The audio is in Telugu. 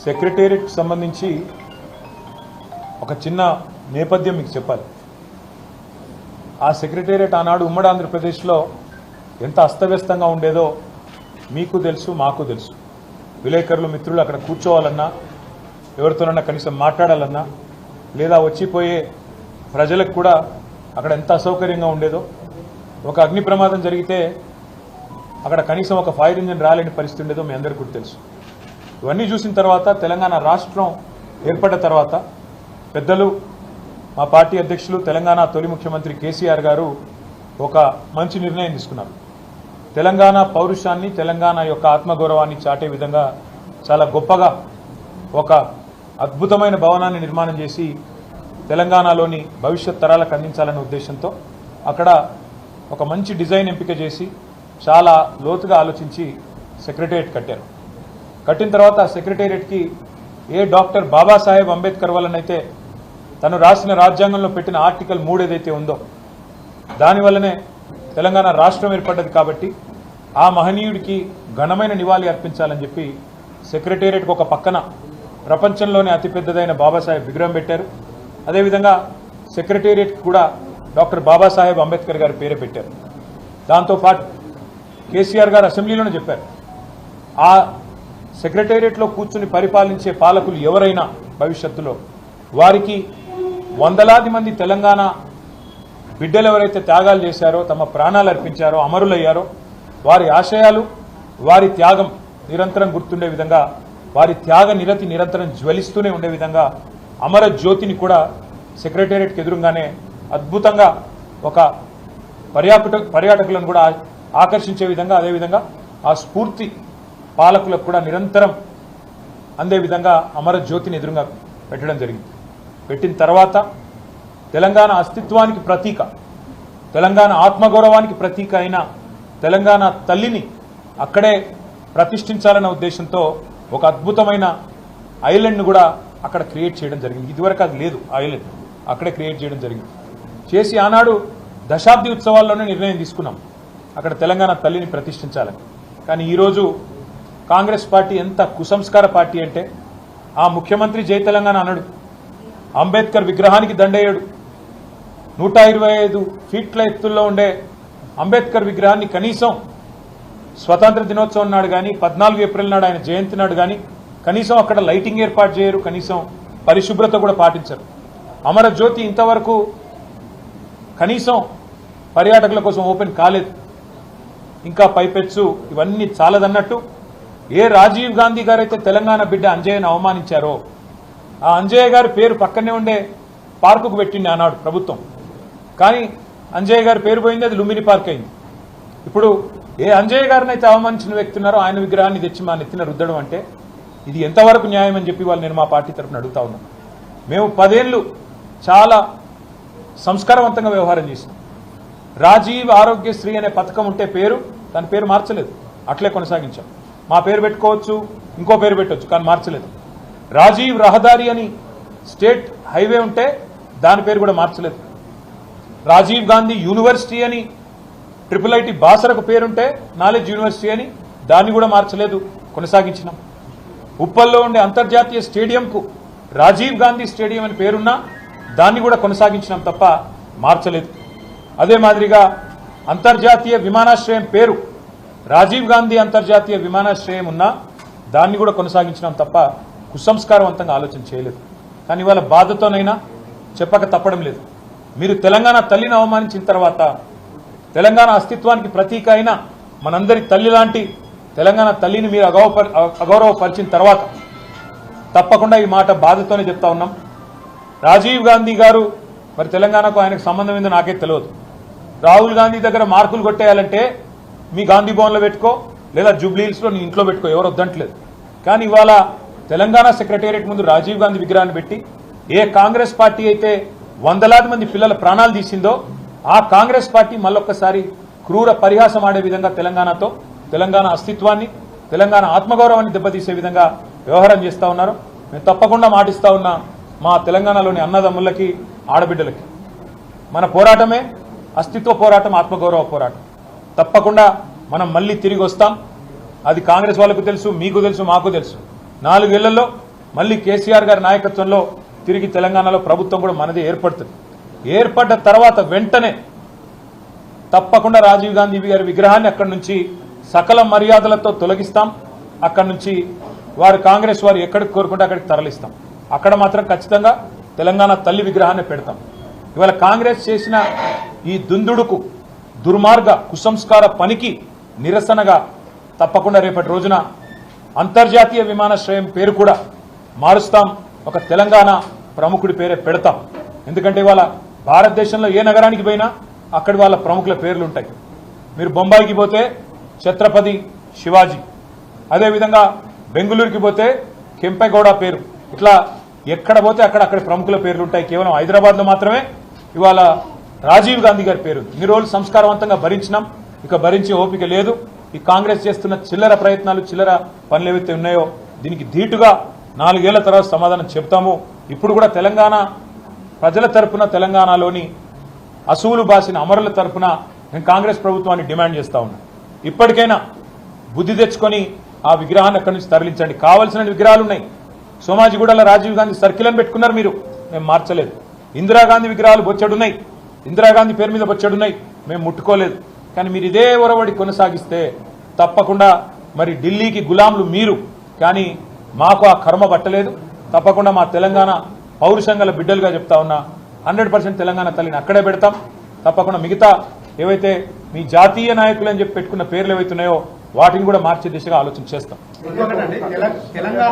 సెక్రటేరియట్కి సంబంధించి ఒక చిన్న నేపథ్యం మీకు చెప్పాలి. ఆ సెక్రటేరియట్ ఆనాడు ఉమ్మడి ఆంధ్రప్రదేశ్లో ఎంత అస్తవ్యస్తంగా ఉండేదో మీకు తెలుసు, మాకు తెలుసు. విలేకరులు మిత్రులు అక్కడ కూర్చోవాలన్నా, ఎవరితోనన్నా కనీసం మాట్లాడాలన్నా, లేదా వచ్చిపోయే ప్రజలకు కూడా అక్కడ ఎంత అసౌకర్యంగా ఉండేదో. ఒక అగ్ని ప్రమాదం జరిగితే అక్కడ కనీసం ఒక ఫైర్ ఇంజిన్ రాలేని పరిస్థితి ఉండేదో మీ అందరికీ కూడా తెలుసు. ఇవన్నీ చూసిన తర్వాత తెలంగాణ రాష్ట్రం ఏర్పడ్డ తర్వాత పెద్దలు, మా పార్టీ అధ్యక్షులు, తెలంగాణ తొలి ముఖ్యమంత్రి కేసీఆర్ గారు ఒక మంచి నిర్ణయం తీసుకున్నారు. తెలంగాణ పౌరుషాన్ని, తెలంగాణ యొక్క ఆత్మగౌరవాన్ని చాటే విధంగా చాలా గొప్పగా ఒక అద్భుతమైన భవనాన్ని నిర్మాణం చేసి తెలంగాణలోని భవిష్యత్ తరాలకు అందించాలనే ఉద్దేశంతో అక్కడ ఒక మంచి డిజైన్ ఎంపిక చేసి చాలా లోతుగా ఆలోచించి సెక్రటేరియట్ కట్టారు. కట్టిన తర్వాత ఆ సెక్రటేరియట్కి ఏ డాక్టర్ బాబాసాహెబ్ అంబేద్కర్ వల్లనైతే తను రాసిన రాజ్యాంగంలో పెట్టిన ఆర్టికల్ 3 ఏదైతే ఉందో దానివల్లనే తెలంగాణ రాష్ట్రం ఏర్పడ్డది. కాబట్టి ఆ మహనీయుడికి ఘనమైన నివాళి అర్పించాలని చెప్పి సెక్రటేరియట్కి ఒక పక్కన ప్రపంచంలోనే అతిపెద్దదైన బాబాసాహెబ్ విగ్రహం పెట్టారు. అదేవిధంగా సెక్రటేరియట్కి కూడా డాక్టర్ బాబాసాహెబ్ అంబేద్కర్ గారి పేరే పెట్టారు. దాంతోపాటు కేసీఆర్ గారు అసెంబ్లీలోనే చెప్పారు, ఆ సెక్రటేరియట్లో కూర్చుని పరిపాలించే పాలకులు ఎవరైనా భవిష్యత్తులో వారికి వందలాది మంది తెలంగాణ బిడ్డలు ఎవరైతే త్యాగాలు చేశారో, తమ ప్రాణాలు అర్పించారో, అమరులయ్యారో, వారి ఆశయాలు, వారి త్యాగం నిరంతరం గుర్తుండే విధంగా, వారి త్యాగ నిరతి నిరంతరం జ్వలిస్తూనే ఉండే విధంగా అమర జ్యోతిని కూడా సెక్రటేరియట్కి ఎదురుగానే అద్భుతంగా ఒక పర్యాటకులను కూడా ఆకర్షించే విధంగా, అదేవిధంగా ఆ స్ఫూర్తి పాలకులకు కూడా నిరంతరం అందే విధంగా అమర జ్యోతిని ఎదురుగా పెట్టడం జరిగింది. పెట్టిన తర్వాత తెలంగాణ అస్తిత్వానికి ప్రతీక, తెలంగాణ ఆత్మగౌరవానికి ప్రతీక అయిన తెలంగాణ తల్లిని అక్కడే ప్రతిష్ఠించాలన్న ఉద్దేశంతో ఒక అద్భుతమైన ఐలాండ్ను కూడా అక్కడ క్రియేట్ చేయడం జరిగింది. ఇదివరకు అది లేదు, ఐలాండ్ అక్కడే క్రియేట్ చేయడం జరిగింది. చేసి ఆనాడు దశాబ్ది ఉత్సవాల్లోనే నిర్ణయం తీసుకున్నాం అక్కడ తెలంగాణ తల్లిని ప్రతిష్ఠించాలని. కానీ ఈరోజు కాంగ్రెస్ పార్టీ ఎంత కుసంస్కార పార్టీ అంటే, ఆ ముఖ్యమంత్రి జై తెలంగాణ అన్నాడు, అంబేద్కర్ విగ్రహానికి దండేయడు, 125 ఫీట్ల ఎత్తుల్లో ఉండే అంబేద్కర్ విగ్రహాన్ని కనీసం స్వతంత్ర దినోత్సవం నాడు కానీ, 14 ఏప్రిల్ నాడు ఆయన జయంతి నాడు కానీ కనీసం అక్కడ లైటింగ్ ఏర్పాటు చేయరు, కనీసం పరిశుభ్రత కూడా పాటించరు. అమరజ్యోతి ఇంతవరకు కనీసం పర్యాటకుల కోసం ఓపెన్ కాలేదు. ఇంకా పైపెచ్చు ఇవన్నీ చాలదన్నట్టు ఏ రాజీవ్ గాంధీ గారైతే తెలంగాణ బిడ్డ అంజయ్యను అవమానించారో, ఆ అంజయ్య గారి పేరు పక్కనే ఉండే పార్కుకు పెట్టింది ఆనాడు ప్రభుత్వం. కానీ అంజయ్య గారి పేరు పోయింది, అది లుంబిని పార్క్ అయింది. ఇప్పుడు ఏ అంజయ్య గారిని అయితే అవమానించిన వ్యక్తి ఉన్నారో ఆయన విగ్రహాన్ని తెచ్చి మా నెత్తిన రుద్దడం అంటే ఇది ఎంతవరకు న్యాయం అని చెప్పి వాళ్ళు నేను మా పార్టీ తరఫున అడుగుతా ఉన్నాం. మేము 10 ఏళ్ళు చాలా సంస్కారవంతంగా వ్యవహారం చేసినాం. రాజీవ్ ఆరోగ్యశ్రీ అనే పథకం ఉంటే దాని పేరు మార్చలేదు, అట్లే కొనసాగించాం. మా పేరు పెట్టుకోవచ్చు, ఇంకో పేరు పెట్టవచ్చు, కానీ మార్చలేదు. రాజీవ్ రహదారి అని స్టేట్ హైవే ఉంటే దాని పేరు కూడా మార్చలేదు. రాజీవ్ గాంధీ యూనివర్సిటీ అని IIIT బాసరకు పేరుంటే నాలెడ్జ్ యూనివర్సిటీ అని దాన్ని కూడా మార్చలేదు, కొనసాగించినాం. ఉప్పల్లో ఉండే అంతర్జాతీయ స్టేడియంకు రాజీవ్ గాంధీ స్టేడియం అని పేరున్నా దాన్ని కూడా కొనసాగించినాం తప్ప మార్చలేదు. అదే మాదిరిగా అంతర్జాతీయ విమానాశ్రయం పేరు రాజీవ్ గాంధీ అంతర్జాతీయ విమానాశ్రయం ఉన్నా దాన్ని కూడా కొనసాగించినాం తప్ప కుసంస్కారవంతంగా ఆలోచన చేయలేదు. కానీ ఇవాళ బాధతోనైనా చెప్పక తప్పడం లేదు. మీరు తెలంగాణ తల్లిని అవమానించిన తర్వాత, తెలంగాణ అస్తిత్వానికి ప్రతీక అయిన మనందరి తల్లి లాంటి తెలంగాణ తల్లిని మీరు అగౌరవపరిచిన తర్వాత తప్పకుండా ఈ మాట బాధతోనే చెప్తా ఉన్నాం. రాజీవ్ గాంధీ గారు మరి తెలంగాణకు ఆయనకు సంబంధం ఏందో నాకే తెలియదు. రాహుల్ గాంధీ దగ్గర మార్కులు కొట్టేయాలంటే మీ గాంధీ భవన్లో పెట్టుకో, లేదా జూబ్లీహిల్స్లో నీ ఇంట్లో పెట్టుకో, ఎవరు వద్దంటలేదు. కానీ ఇవాళ తెలంగాణ సెక్రటేరియట్ ముందు రాజీవ్ గాంధీ విగ్రహాన్ని పెట్టి ఏ కాంగ్రెస్ పార్టీ అయితే వందలాది మంది పిల్లల ప్రాణాలు తీసిందో ఆ కాంగ్రెస్ పార్టీ మళ్ళొక్కసారి క్రూర పరిహాసం ఆడే విధంగా తెలంగాణతో, తెలంగాణ అస్తిత్వాన్ని, తెలంగాణ ఆత్మగౌరవాన్ని దెబ్బతీసే విధంగా వ్యవహారం చేస్తూ ఉన్నారు. మేము తప్పకుండా మాటిస్తా ఉన్నా మా తెలంగాణలోని అన్నదమ్ములకి, ఆడబిడ్డలకి, మన పోరాటమే అస్తిత్వ పోరాటం, ఆత్మగౌరవ పోరాటం. తప్పకుండా మనం మళ్ళీ తిరిగి వస్తాం. అది కాంగ్రెస్ వాళ్ళకు తెలుసు, మీకు తెలుసు, మాకు తెలుసు. 4 ఏళ్లలో మళ్ళీ కేసీఆర్ గారి నాయకత్వంలో తిరిగి తెలంగాణలో ప్రభుత్వం కూడా మనది ఏర్పడుతుంది. ఏర్పడ్డ తర్వాత వెంటనే తప్పకుండా రాజీవ్ గాంధీ గారి విగ్రహాన్ని అక్కడి నుంచి సకల మర్యాదలతో తొలగిస్తాం. అక్కడి నుంచి వారు కాంగ్రెస్ వారు ఎక్కడికి కోరుకుంటే అక్కడికి తరలిస్తాం. అక్కడ మాత్రం ఖచ్చితంగా తెలంగాణ తల్లి విగ్రహాన్ని పెడతాం. ఇవాళ కాంగ్రెస్ చేసిన ఈ దుందుడుకు దుర్మార్గ కుసంస్కార పనికి నిరసనగా తప్పకుండా రేపటి రోజున అంతర్జాతీయ విమానాశ్రయం పేరు కూడా మారుస్తాం. ఒక తెలంగాణ ప్రముఖుడి పేరే పెడతాం. ఎందుకంటే ఇవాళ భారతదేశంలో ఏ నగరానికి పోయినా అక్కడి వాళ్ళ ప్రముఖుల పేర్లు ఉంటాయి. మీరు బొంబాయికి పోతే ఛత్రపతి శివాజీ, అదేవిధంగా బెంగళూరుకి పోతే కెంపెగౌడ పేరు, ఇట్లా ఎక్కడ పోతే అక్కడి ప్రముఖుల పేర్లు ఉంటాయి. కేవలం హైదరాబాద్లో మాత్రమే ఇవాళ రాజీవ్ గాంధీ గారి పేరు. ఇన్ని రోజులు సంస్కారవంతంగా భరించినాం, ఇక భరించే ఓపిక లేదు. ఈ కాంగ్రెస్ చేస్తున్న చిల్లర ప్రయత్నాలు, చిల్లర పనులు ఏవైతే ఉన్నాయో దీనికి ధీటుగా 4 ఏళ్ల తర్వాత సమాధానం చెప్తాము. ఇప్పుడు కూడా తెలంగాణ ప్రజల తరపున, తెలంగాణలోని అసూలు బాసిన అమరుల తరపున నేను కాంగ్రెస్ ప్రభుత్వాన్ని డిమాండ్ చేస్తా ఉన్నా. ఇప్పటికైనా బుద్ధి తెచ్చుకొని ఆ విగ్రహాన్ని అక్కడి నుంచి తరలించండి. కావాల్సిన విగ్రహాలు ఉన్నాయి. సోమాజిగూడలో రాజీవ్ గాంధీ సర్కిల్ అని పెట్టుకున్నారు మీరు, మేము మార్చలేదు. ఇందిరాగాంధీ విగ్రహాలు బొచ్చెడున్నాయి, ఇందిరాగాంధీ పేరు మీద బొచ్చెడున్నాయి, మేము ముట్టుకోలేదు. కానీ మీరు ఇదే ఒరవడి కొనసాగిస్తే తప్పకుండా మరి ఢిల్లీకి గులాంలు మీరు, కానీ మాకు ఆ కర్మ పట్టలేదు. తప్పకుండా మా తెలంగాణ పౌరుషంగల బిడ్డలుగా చెప్తా ఉన్నా 100% తెలంగాణ తల్లిని అక్కడే పెడతాం. తప్పకుండా మిగతా ఏవైతే మీ జాతీయ నాయకులు అని చెప్పి పెట్టుకున్న పేర్లు ఏవైతే ఉన్నాయో వాటిని కూడా మార్చే దిశగా ఆలోచన చేస్తాం.